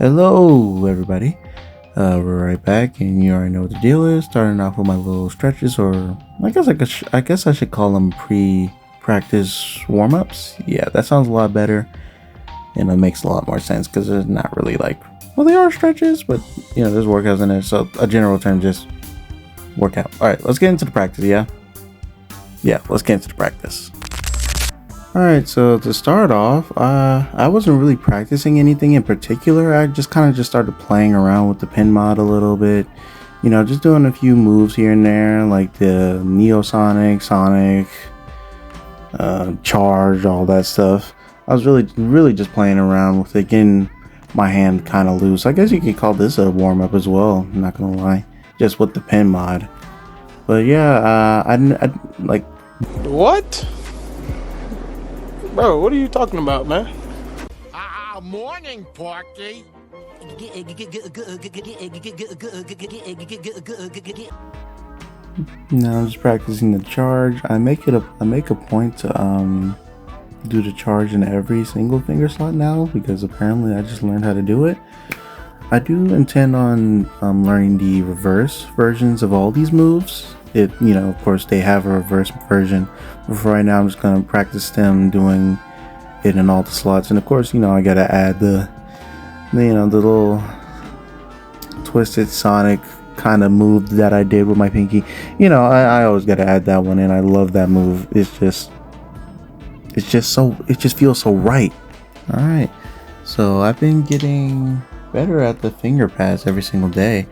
Hello everybody, we're right back, and you already know what the deal is. Starting off with my little stretches, or I guess I should call them pre-practice warm-ups. Yeah, that sounds a lot better, and it makes a lot more sense because they're not really like, well, they are stretches, but you know, there's workouts in there, so a general term, just workout. All right, let's get into the practice. Yeah, let's get into the practice. Alright, so to start off, I wasn't really practicing anything in particular. I just started playing around with the pin mod a little bit. You know, just doing a few moves here and there, like the Neosonic, Sonic, Charge, all that stuff. I was really just playing around with it, getting my hand kind of loose. I guess you could call this a warm-up as well, I'm not gonna lie. Just with the pin mod. But yeah, I like... What? Bro, what are you talking about, man? Morning, Porky. Now I'm just practicing the charge. I make a point to do the charge in every single finger slot now, because apparently I just learned how to do it. I do intend on learning the reverse versions of all these moves. You know, of course, they have a reverse version. But for right now, I'm just gonna practice them doing it in all the slots. And of course, you know, I gotta add the little twisted Sonic kind of move that I did with my pinky. You know, I always gotta add that one in. I love that move. It just feels so right. All right, so I've been getting better at the finger pads every single day.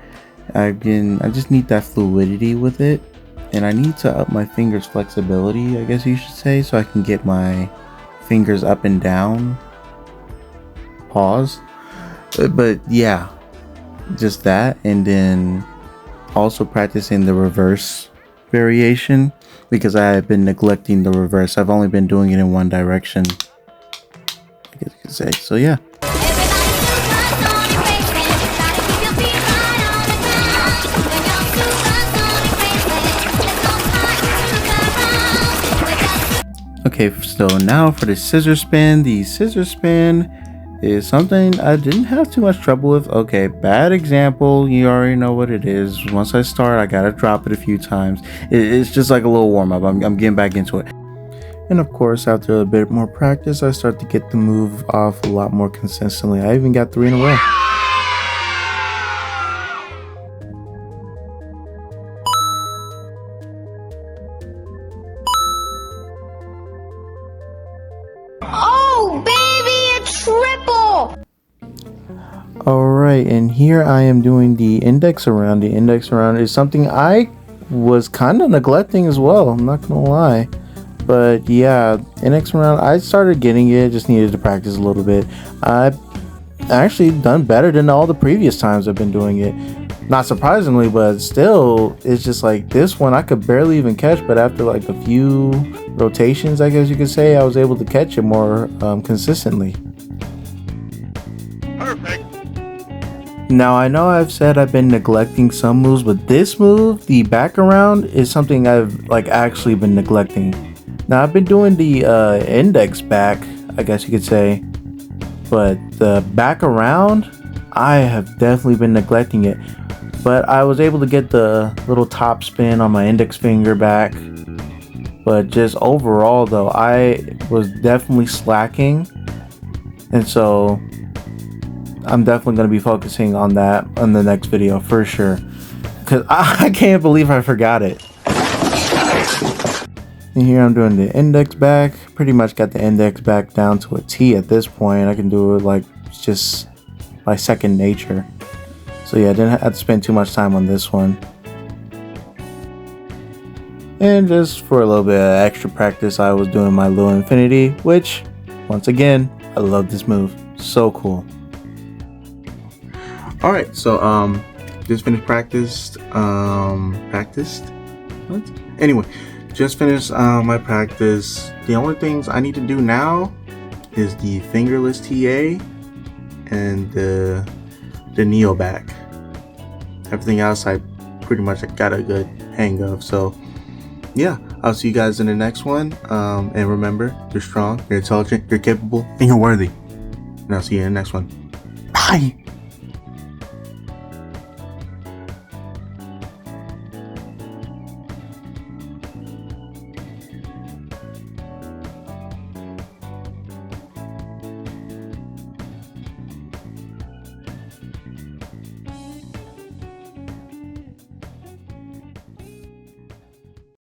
I just need that fluidity with it, and I need to up my fingers flexibility, I guess you should say, so I can get my fingers up and down. Pause. But yeah, just that, and then also practicing the reverse variation, because I have been neglecting the reverse. I've only been doing it in one direction, I guess you could say. So yeah. Okay, so now for the scissor spin. The scissor spin is something I didn't have too much trouble with. Okay, bad example. You already know what it is. Once I start, I gotta drop it a few times. It's just like a little warm-up. I'm getting back into it. And of course, after a bit more practice, I start to get the move off a lot more consistently. I even got 3 in a row. Alright, and here I am doing the index around. The index around is something I was kind of neglecting as well, I'm not gonna lie. But yeah, index around, I started getting it, just needed to practice a little bit. I've actually done better than all the previous times I've been doing it. Not surprisingly, but still, it's just like this one I could barely even catch, but after like a few rotations, I guess you could say, I was able to catch it more consistently. Perfect. Now, I know I've said I've been neglecting some moves, but this move, the back around, is something I've like actually been neglecting. Now, I've been doing the index back, I guess you could say, but the back around, I have definitely been neglecting it. But I was able to get the little top spin on my index finger back. But just overall though, I was definitely slacking, and so I'm definitely going to be focusing on that on the next video for sure, because I can't believe I forgot it. And here I'm doing the index back. Pretty much got the index back down to a T at this point. I can do it like just by second nature. So yeah, I didn't have to spend too much time on this one. And just for a little bit of extra practice, I was doing my little infinity, which once again, I love this move. So cool. Alright, so just finished practiced. What? Anyway, just finished my practice. The only things I need to do now is the fingerless TA and the Neo back. Everything else I pretty much got a good hang of. So yeah, I'll see you guys in the next one. And remember, you're strong, you're intelligent, you're capable, and you're worthy. And I'll see you in the next one. Bye.